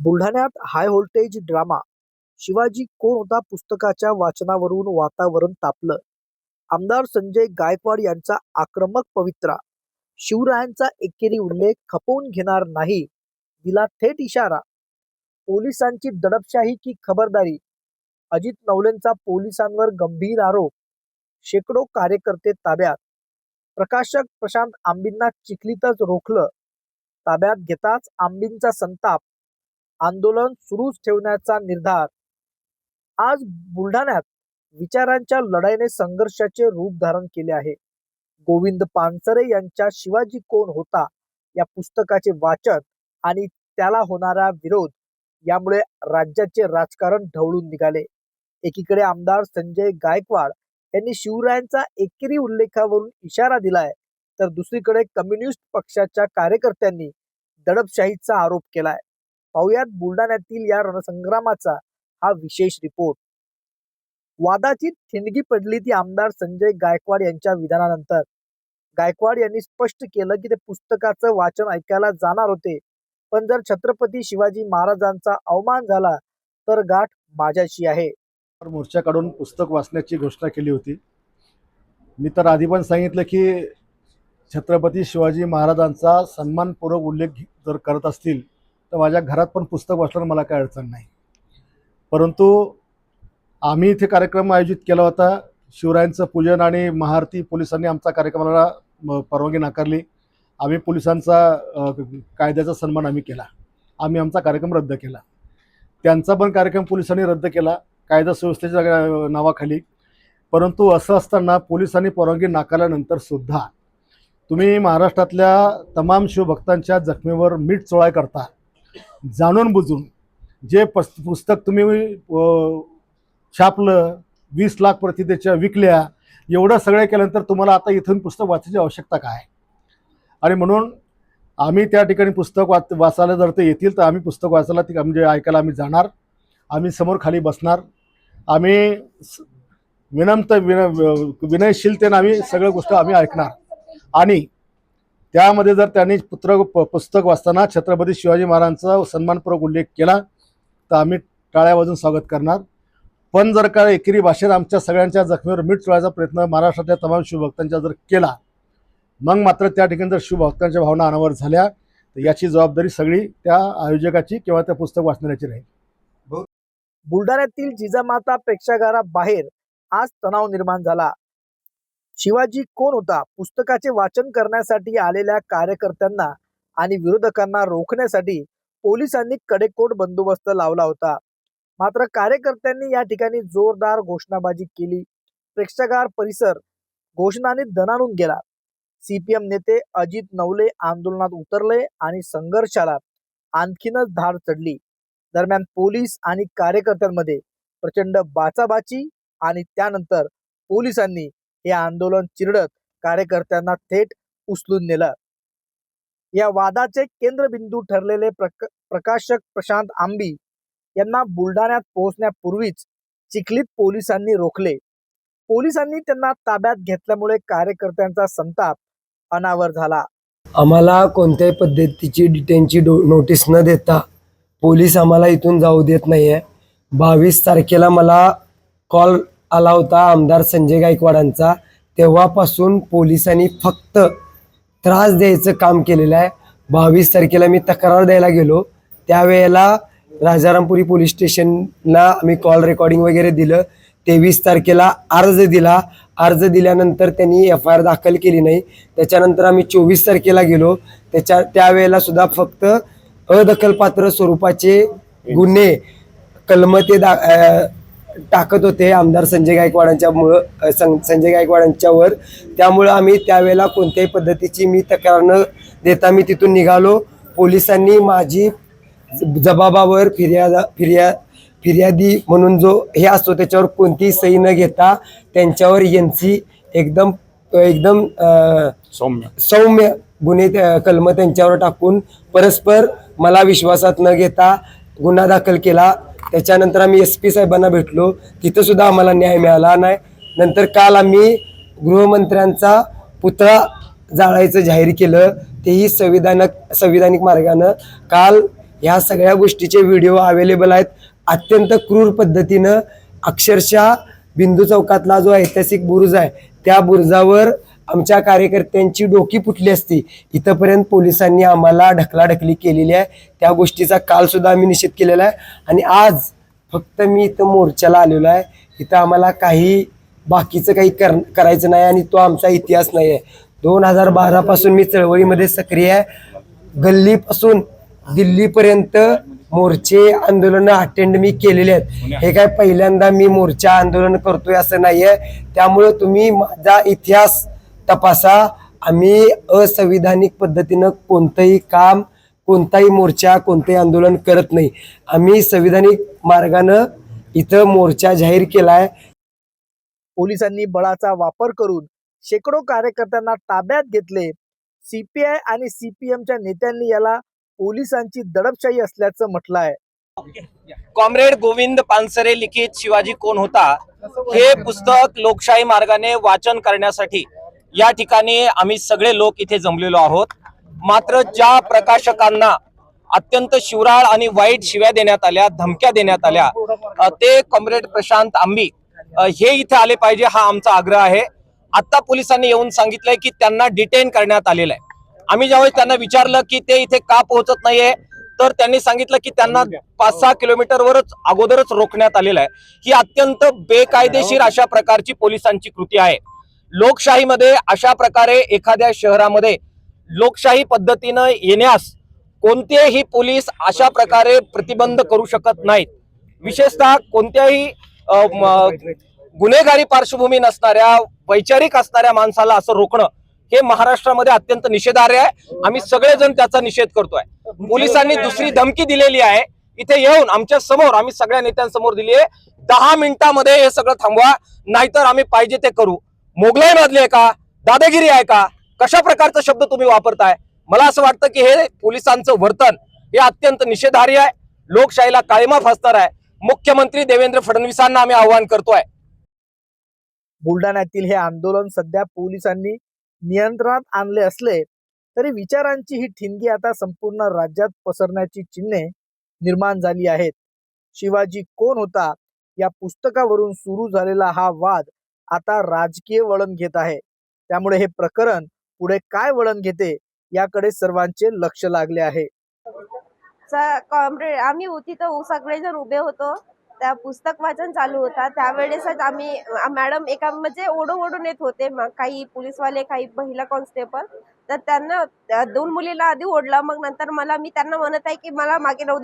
बुलढाण्यात high voltage drama Shivaji कोण होता पुस्तकाच्या वाचनावरून वातावरण तापलं. आमदार संजय गायकवाड यांचा आक्रमक पवित्रा, शिवरायांचा एकेरी उल्लेख खपवून घेणार नाही, दिला थेट इशारा. पोलिसांची दडपशाही की खबरदारी, अजित नवलेंचा पोलिसांवर गंभीर आरोप. शेकडो कार्यकर्ते ताब्यात, प्रकाशक प्रशांत आंबींना चिखलीतच रोखलं. ताब्यात घेताच आंबींचा संताप, आंदोलन सुरूच ठेवण्याचा निर्धार. आज बुलढाण्यात विचारांच्या लढाईने संघर्षाचे रूप धारण केले आहे. गोविंद पानसरे यांच्या शिवाजी कोण होता या पुस्तकाचे वाचन आणि त्याला होणारा विरोध यामुळे राज्याचे राजकारण ढवळून निघाले. एकीकडे आमदार संजय गायकवाड यांनी शिवरायांचा एकेरी उल्लेखावरून इशारा दिलाय, तर दुसरीकडे कम्युनिस्ट पक्षाच्या कार्यकर्त्यांनी दडपशाहीचा आरोप केलाय. पाहुयात बुलढाण्यातील या रणसंग्रामाचा हा विशेष रिपोर्ट. वादाची ठिणगी पडली ती आमदार संजय गायकवाड यांच्या विधानानंतर. गायकवाड यांनी स्पष्ट केलं की ते पुस्तकाचं वाचन ऐकायला जाणार होते, पण जर छत्रपती शिवाजी महाराजांचा अवमान झाला तर गाठ माझ्याशी आहे. मोर्चा काढून पुस्तक वाचण्याची घोषणा केली होती. मी तर आधी पण सांगितलं की छत्रपती शिवाजी महाराजांचा सन्मानपूर्वक उल्लेख जर करत असतील तर माझ्या घरात पण पुस्तक वाचण्याला मला काही अडचण नाही. परंतु आम्ही इथे कार्यक्रम आयोजित केला होता. शिवरायांचं पूजन आणि महाआरती, पोलिसांनी आमचा कार्यक्रमाला परवानगी नाकारली. आम्ही पोलिसांचा कायद्याचा सन्मान आम्ही केला. आम्ही आमचा कार्यक्रम रद्द केला. त्यांचा पण कार्यक्रम पोलिसांनी रद्द केला कायदा सुव्यवस्थेच्या नावाखाली. परंतु असं असताना पोलिसांनी परवानगी नाकारल्यानंतर सुद्धा तुम्ही महाराष्ट्रातल्या तमाम शिवभक्तांच्या जखमेवर मीठ चोळाय करता. जाणून बुजून जे पुस्तक तुम्ही छापलं, 20 लाख प्रती त्याच्या विकल्या, एवढं सगळं केल्यानंतर तुम्हाला आता इथून पुस्तक वाचायची आवश्यकता काय? आणि म्हणून आम्ही त्या ठिकाणी पुस्तक वाचायला जर ते येतील तर आम्ही पुस्तक वाचायला म्हणजे ऐकायला आम्ही जाणार. आम्ही समोर खाली बसणार. आम्ही विनयशीलतेने आम्ही सगळ्या गोष्टी आम्ही ऐकणार. आणि त्यामध्ये जर त्यांनी पुस्तक वाचताना छत्रपती शिवाजी महाराजांचा सन्मानपूर्वक उल्लेख केला तर आम्ही टाळ्या वाजून स्वागत करणार. पण जर का एकेरी भाषेत आमच्या सगळ्यांच्या जखमेवर मीठ चोळायचा प्रयत्न महाराष्ट्रातल्या तमाम शिवभक्तांच्या जर केला, मग मात्र त्या ठिकाणी जर शिवभक्तांच्या भावना अनावर झाल्या तर याची जबाबदारी सगळी त्या आयोजकाची किंवा त्या पुस्तक वाचणाऱ्याची राहील. बुलढाण्यातील जिजामाता प्रेक्षागाराबाहेर आज तणाव निर्माण झाला. शिवाजी कोण होता पुस्तकाचे वाचन करण्यासाठी आलेल्या कार्यकर्त्यांना आणि विरोधकांना रोखण्यासाठी पोलिसांनी कडेकोट बंदोबस्त लावला होता. मात्र कार्यकर्त्यांनी या ठिकाणी जोरदार घोषणाबाजी केली. प्रेक्षागार परिसर घोषणाने दणाणून गेला. सीपीएम नेते अजित नवले आंदोलनात उतरले आणि संघर्षाला आणखीनच धार चढली. दरम्यान पोलीस आणि कार्यकर्त्यांमध्ये प्रचंड बाचाबाची आणि त्यानंतर पोलिसांनी हे आंदोलन चिरडत कार्यकर्त्यांना थेट उचलून नेलं. या वादाचे केंद्रबिंदू ठरलेले प्रकाशक प्रशांत आंबी यांना बुलढाण्यात पोहोचण्यापूर्वीच चिखलीत पोलिसांनी रोखले. पोलिसांनी त्यांना ताब्यात घेतल्यामुळे कार्यकर्त्यांचा संताप अनावर झाला. आम्हाला कोणत्याही पद्धतीची डिटेनची नोटीस न देता पोलीस आम्हाला इथून जाऊ देत नाहीये. 22 तारखेला मला कॉल आला होता आमदार संजय गायकवाडांचा. तेव्हापासून पोलिसांनी फक्त त्रास द्यायचं काम केलेलं आहे. 22 तारखेला मी तक्रार द्यायला गेलो, त्यावेळेला राजारामपुरी पोलीस स्टेशनला आम्ही कॉल रेकॉर्डिंग वगैरे दिलं. 23 तारखेला अर्ज दिला. अर्ज दिल्यानंतर त्यांनी FIR दाखल केली नाही. त्याच्यानंतर आम्ही 24 तारखेला गेलो. त्यावेळेला सुद्धा फक्त अदखलपात्र स्वरूपाचे गुन्हे कलम ते टाकत होते आमदार संजय गायकवाडांच्यावर. त्यामुळं आम्ही त्यावेळेला कोणत्याही पद्धतीची मी तक्रार न देता मी तिथून निघालो. पोलिसांनी माझी जबाबावर फिर्यादी म्हणून जो हे असतो त्याच्यावर कोणतीही सही न घेता त्यांच्यावर यांची एकदम सौम्य गुन्हे कलम त्यांच्यावर टाकून परस्पर मला विश्वासात न घेता गुन्हा दाखल केला. त्याच्यानंतर आम्ही SP साहेबांना भेटलो, तिथं सुद्धा आम्हाला न्याय मिळाला नाही. नंतर काल आम्ही गृहमंत्र्यांचा पुतळा जाळायचं जाहीर केलं, तेही संविधानिक मार्गानं. काल ह्या सगळ्या गोष्टीचे व्हिडिओ अवेलेबल आहेत. अत्यंत क्रूर पद्धतीनं अक्षरशः बिंदू चौकातला जो ऐतिहासिक बुरुज आहे त्या बुरुजावर आमच्या कार्यकर्त्यांची डोकी फुटली असती इथंपर्यंत पोलिसांनी आम्हाला ढकलाढकली केलेली आहे. त्या गोष्टीचा काल सुद्धा आम्ही निषेध केलेला आहे आणि आज फक्त मी इथं मोर्चाला आलेलो आहे. इथं आम्हाला काही बाकीचं काही करायचं नाही आणि तो आमचा इतिहास नाही आहे. 2012 पासून मी चळवळीमध्ये सक्रिय आहे. गल्लीपासून दिल्लीपर्यंत मोर्चे आंदोलन अटेंड मी केलेले आहेत. हे काय पहिल्यांदा मी मोर्चा आंदोलन करतोय असं नाहीये. त्यामुळे तुम्ही माझा इतिहास तपासा. आम्ही असंविधानिक पद्धतीनं कोणतंही काम, कोणताही मोर्चा, कोणतंही आंदोलन करत नाही. आम्ही संविधानिक मार्गानं इथं मोर्चा जाहीर केलाय. पोलिसांनी बळाचा वापर करून शेकडो कार्यकर्त्यांना ताब्यात घेतले. सीपीआय आणि सीपीएमच्या नेत्यांनी याला पोलिसांची दडपशाही असल्याचं म्हटलं आहे. कॉम्रेड गोविंद पानसरे लिखित शिवाजी कोण होता हे पुस्तक लोकशाही मार्गाने वाचन करण्यासाठी या ठिकाणी आम्ही सगळे लोक इथे जमलेलो आहोत. मात्र ज्या प्रकाशकांना अत्यंत शिवराळ आणि वाईट शिव्या देण्यात आल्या, धमक्या देण्यात आल्या, ते कॉम्रेड प्रशांत आंबी हे इथे आले पाहिजे हा आमचा आग्रह आहे. आता पोलिसांनी येऊन सांगितलंय की त्यांना डिटेन करण्यात आलेलं आहे. आम्ही ज्यावेळेस त्यांना विचारलं की ते इथे का पोहोचत नाहीये तर त्यांनी सांगितलं की त्यांना 5-6 किलोमीटरवरच अगोदरच रोखण्यात आलेलं आहे. ही अत्यंत बेकायदेशीर अशा प्रकारची पोलिसांची कृती आहे. लोकशाहीमध्ये अशा प्रकारे एखाद्या शहरामध्ये लोकशाही पद्धतीनं येण्यास कोणतेही पोलीस अशा प्रकारे प्रतिबंध करू शकत नाहीत. विशेषतः कोणत्याही गुन्हेगारी पार्श्वभूमी नसणाऱ्या, वैचारिक असणाऱ्या माणसाला असं रोखणं हे महाराष्ट्रामध्ये अत्यंत निषेधार्ह आहे. आम्ही सगळेजण त्याचा निषेध करतोय. पोलिसांनी दुसरी धमकी दिलेली आहे. इथे येऊन आमच्या समोर, आम्ही सगळ्या नेत्यांसमोर दिली आहे, 10 मिनिटांमध्ये हे सगळं थांबवा, नाहीतर आम्ही पाहिजे ते करू. मोगलाई माजली आहे का, दादागिरी आहे का, कशा प्रकारचा शब्द तुम्ही वापरताय? मला असं वाटतं की हे पोलिसांचं वर्तन हे अत्यंत निषेधार्ह आहे, लोकशाहीला काळिमा फासणार आहे. मुख्यमंत्री देवेंद्र फडणवीसांना आम्ही आवाहन करतोय. बुलढाण्यातील हे आंदोलन सध्या पोलिसांनी नियंत्रणात आणले असले तरी विचारांची ही ठिणगी आता संपूर्ण राज्यात पसरण्याची चिन्हे निर्माण झाली आहेत. शिवाजी कोण होता या पुस्तकावरून सुरू झालेला हा वाद आता राजकीय वळण घेत आहे. त्यामुळे हे प्रकरण पुढे काय वळण घेते याकडे सर्वांचे लक्ष लागले आहे. कॉम्रेड आम्ही तिथं सगळेजण उभे होतो. त्या पुस्तक वाचन चालू होता त्यावेळेसच आम्ही मॅडम एका म्हणजे ओढून येत होते, काही पोलीसवाले, काही महिला कॉन्स्टेबल. तर त्यांना 2 मुलीला आधी ओढला, मग नंतर मी त्यांना म्हणत आहे की मला मागे राहू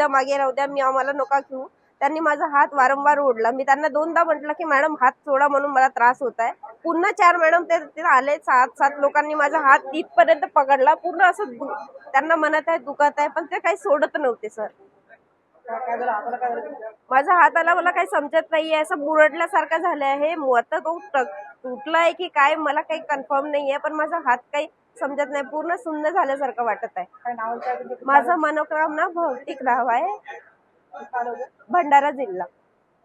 द्या, मी आम्हाला नका घेऊ. त्यांनी माझा हात वारंवार ओढला. मी त्यांना 2दा म्हटलं की मॅडम हात सोडा, म्हणून मला त्रास होत आहे. पुन्हा 4 मॅडम ते आले. 7 लोकांनी माझा हात इथपर्यंत पकडला. पूर्ण असं त्यांना म्हणत आहे दुखत आहे, पण ते काही सोडत नव्हते. सर माझ्या हाताला मला काही समजत नाहीये, असं बुरडल्यासारखं झालं आहे. आता तो तुटला आहे की काय मला काही कन्फर्म नाहीये, पण माझा हात काही समजत नाही, पूर्ण सुन्न झाल्यासारखं वाटत आहे. माझं मनोकामना भौतिक नाव आहे, भंडारा जिल्हा.